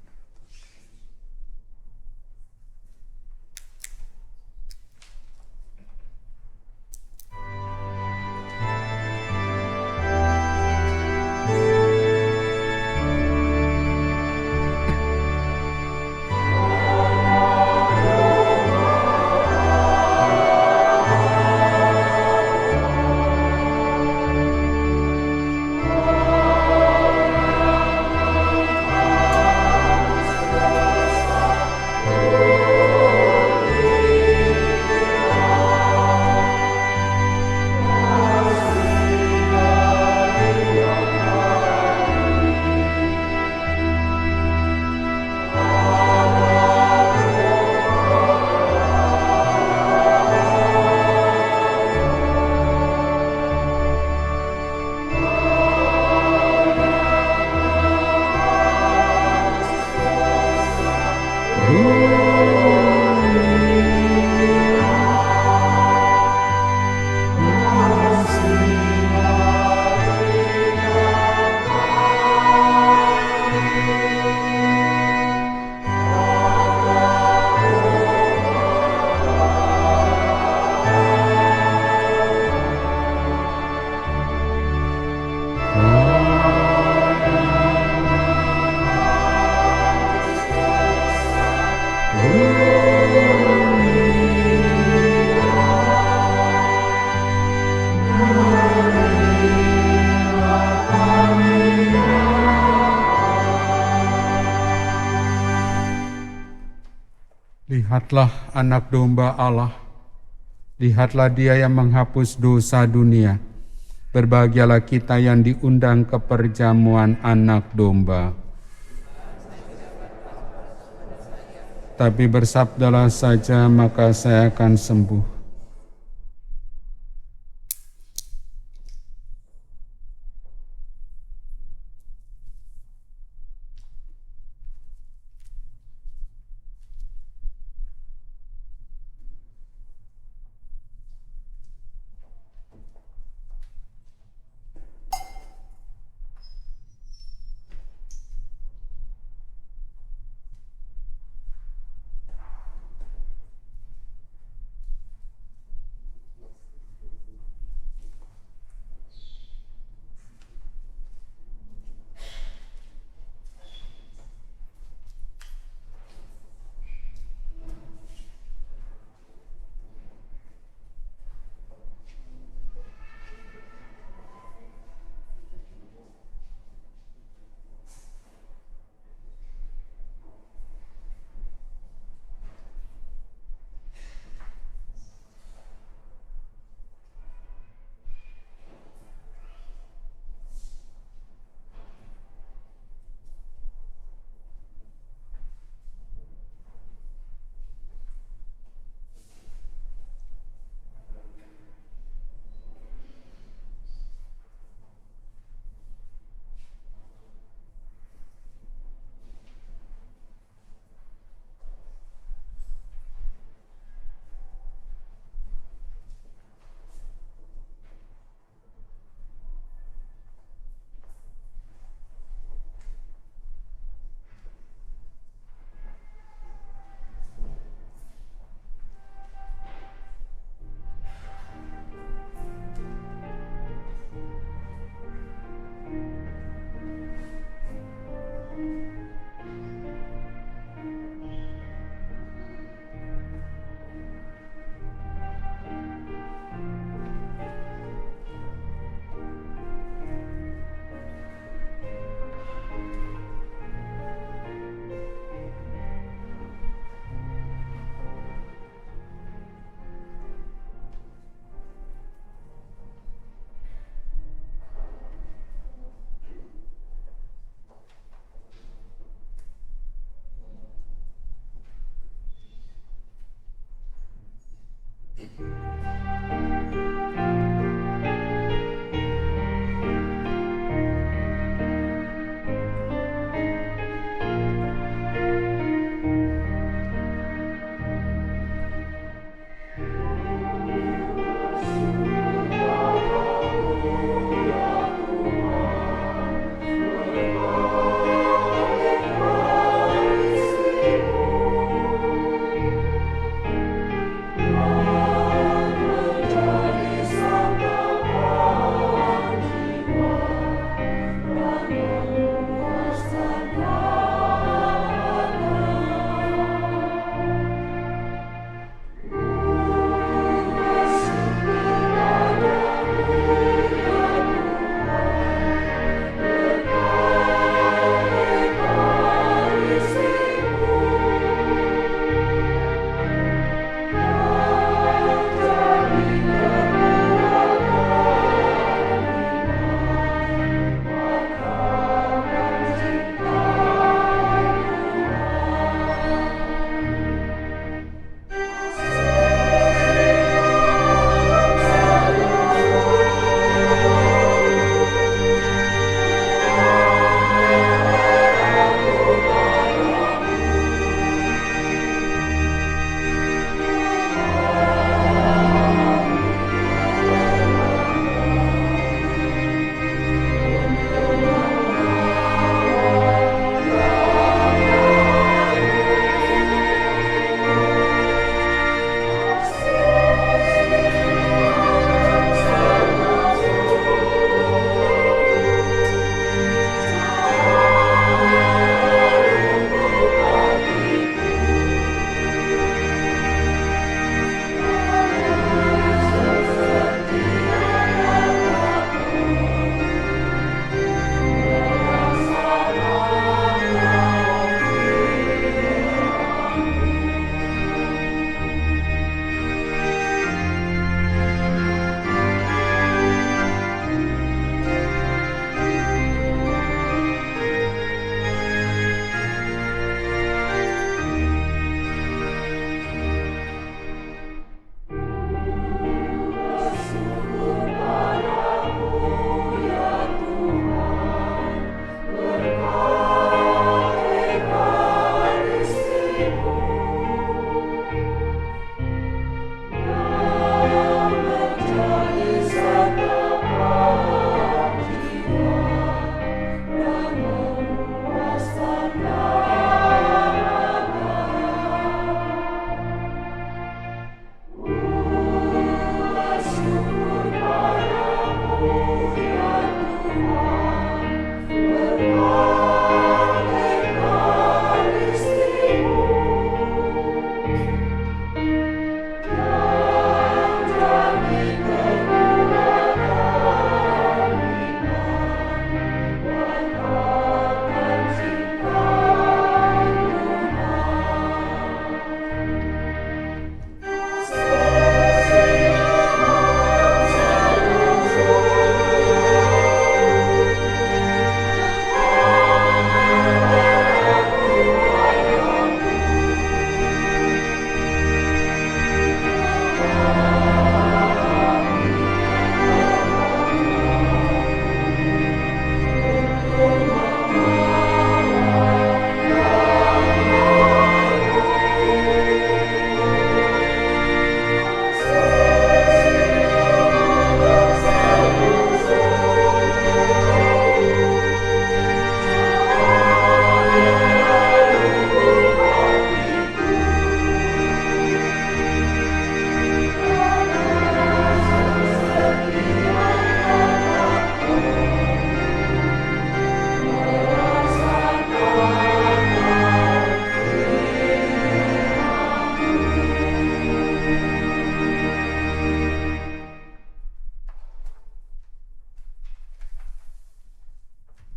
Lihatlah anak domba Allah, lihatlah dia yang menghapus dosa dunia. Berbahagialah kita yang diundang ke perjamuan anak domba. Tapi bersabdalah saja, maka saya akan sembuh.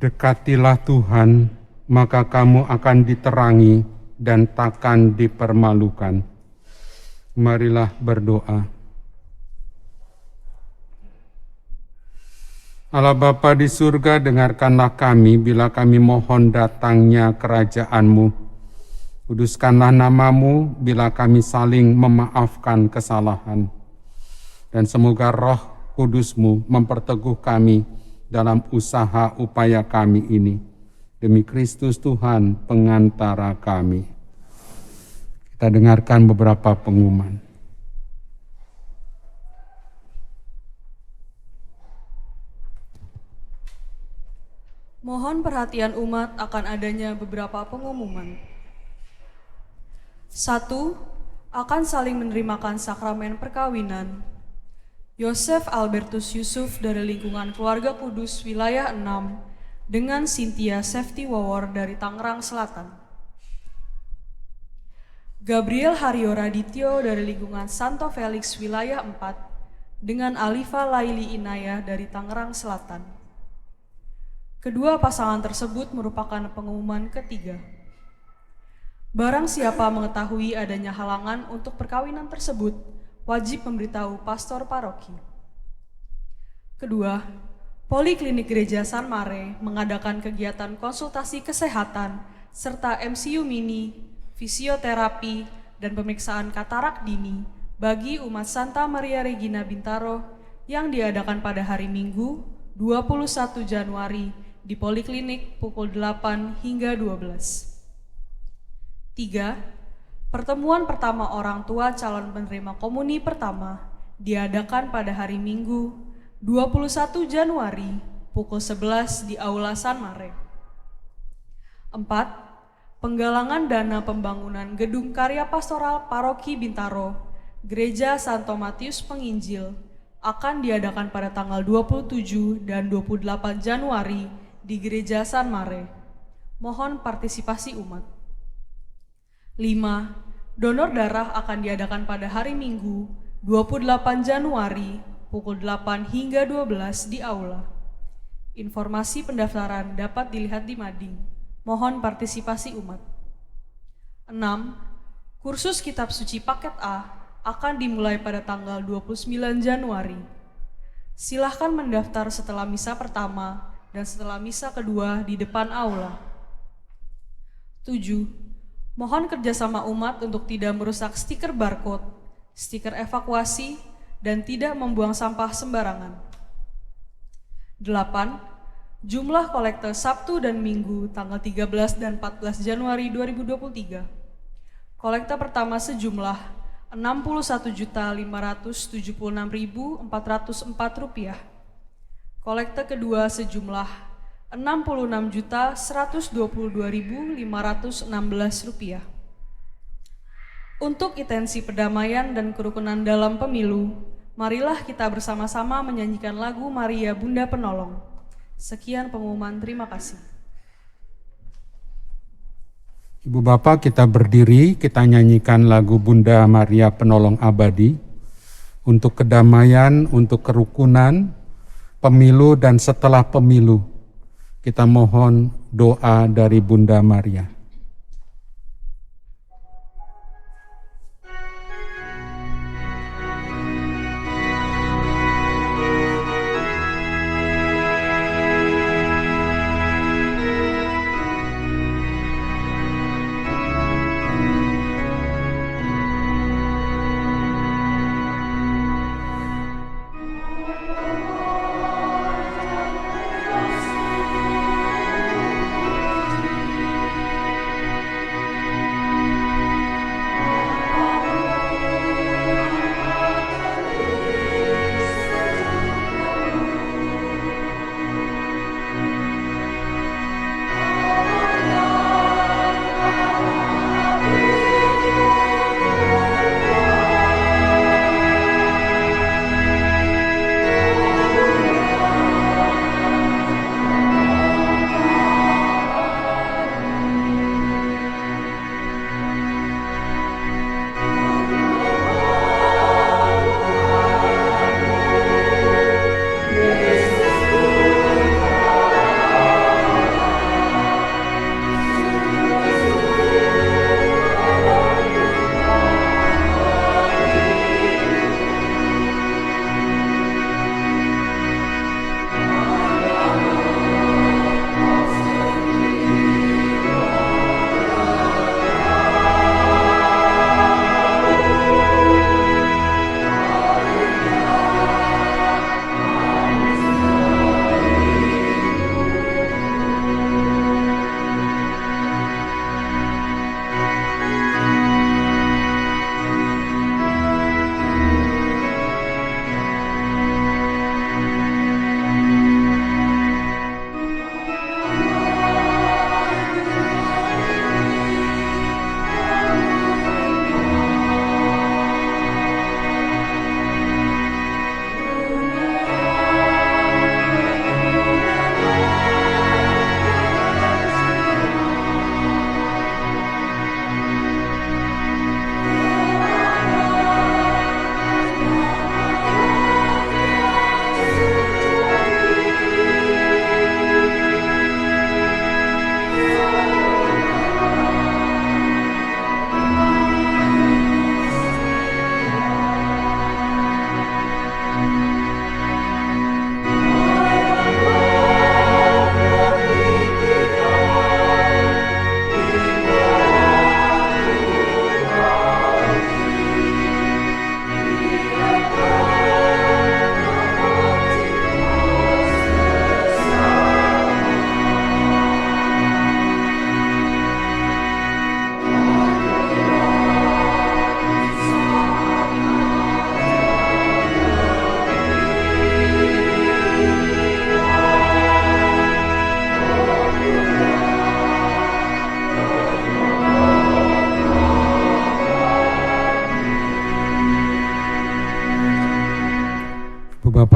Dekatilah Tuhan, maka kamu akan diterangi dan takkan dipermalukan. Marilah berdoa. Allah Bapa di surga, dengarkanlah kami bila kami mohon datangnya kerajaan-Mu. Kuduskanlah nama-Mu bila kami saling memaafkan kesalahan. Dan semoga Roh Kudus-Mu memperteguh kami dalam usaha upaya kami ini. Demi Kristus Tuhan, pengantara kami. Kita dengarkan beberapa pengumuman. Mohon perhatian umat akan adanya beberapa pengumuman. 1. Akan saling menerimakan sakramen perkawinan. Yosef Albertus Yusuf dari lingkungan keluarga Kudus wilayah 6 dengan Cynthia Safety Wawor dari Tangerang Selatan. Gabriel Haryo Radityo dari lingkungan Santo Felix wilayah 4 dengan Alifa Laili Inayah dari Tangerang Selatan. Kedua pasangan tersebut merupakan pengumuman ketiga. Barang siapa mengetahui adanya halangan untuk perkawinan tersebut, wajib memberitahu pastor paroki. Kedua, Poliklinik Gereja San Mare mengadakan kegiatan konsultasi kesehatan serta MCU mini, fisioterapi, dan pemeriksaan katarak dini bagi umat Santa Maria Regina Bintaro yang diadakan pada hari Minggu 21 Januari di Poliklinik pukul 8 hingga 12. 3. Pertemuan pertama orang tua calon penerima komuni pertama diadakan pada hari Minggu 21 Januari pukul 11 di Aula San Mare. 4. Penggalangan dana pembangunan gedung karya pastoral Paroki Bintaro, Gereja Santo Matius Penginjil akan diadakan pada tanggal 27 dan 28 Januari di Gereja San Mare. Mohon partisipasi umat. 5. Donor darah akan diadakan pada hari Minggu 28 Januari pukul 8 hingga 12 di Aula. Informasi pendaftaran dapat dilihat di mading. Mohon partisipasi umat. 6. Kursus Kitab Suci Paket A akan dimulai pada tanggal 29 Januari. Silahkan mendaftar setelah misa pertama dan setelah misa kedua di depan aula. 7. Mohon kerjasama umat untuk tidak merusak stiker barcode, stiker evakuasi, dan tidak membuang sampah sembarangan. 8. Jumlah kolektor Sabtu dan Minggu tanggal 13 dan 14 Januari 2023. Kolektor pertama sejumlah Rp61.576.404. Kolektor kedua sejumlah Rp66.122.516. Untuk intensi perdamaian dan kerukunan dalam pemilu, marilah kita bersama-sama menyanyikan lagu Maria Bunda Penolong. Sekian pengumuman, terima kasih. Ibu Bapak, kita berdiri, kita nyanyikan lagu Bunda Maria Penolong Abadi untuk kedamaian, untuk kerukunan, pemilu dan setelah pemilu. Kita mohon doa dari Bunda Maria.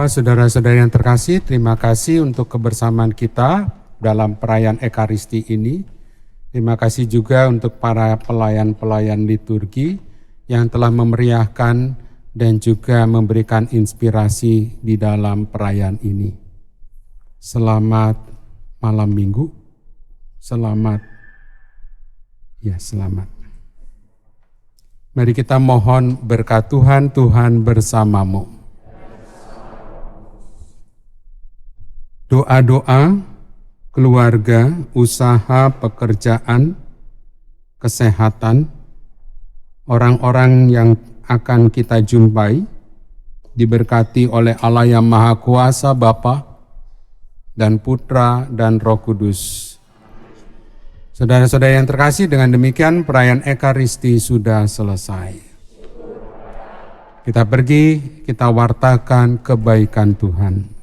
Bapak, saudara-saudara yang terkasih, terima kasih untuk kebersamaan kita dalam perayaan Ekaristi ini. Terima kasih juga untuk para pelayan-pelayan liturgi yang telah memeriahkan dan juga memberikan inspirasi di dalam perayaan ini. Selamat malam minggu, selamat. Mari kita mohon berkat Tuhan, Tuhan bersamamu. Doa-doa, keluarga, usaha, pekerjaan, kesehatan, orang-orang yang akan kita jumpai, diberkati oleh Allah yang Maha Kuasa, Bapa dan Putra dan Roh Kudus. Saudara-saudara yang terkasih, dengan demikian perayaan Ekaristi sudah selesai. Kita pergi, kita wartakan kebaikan Tuhan.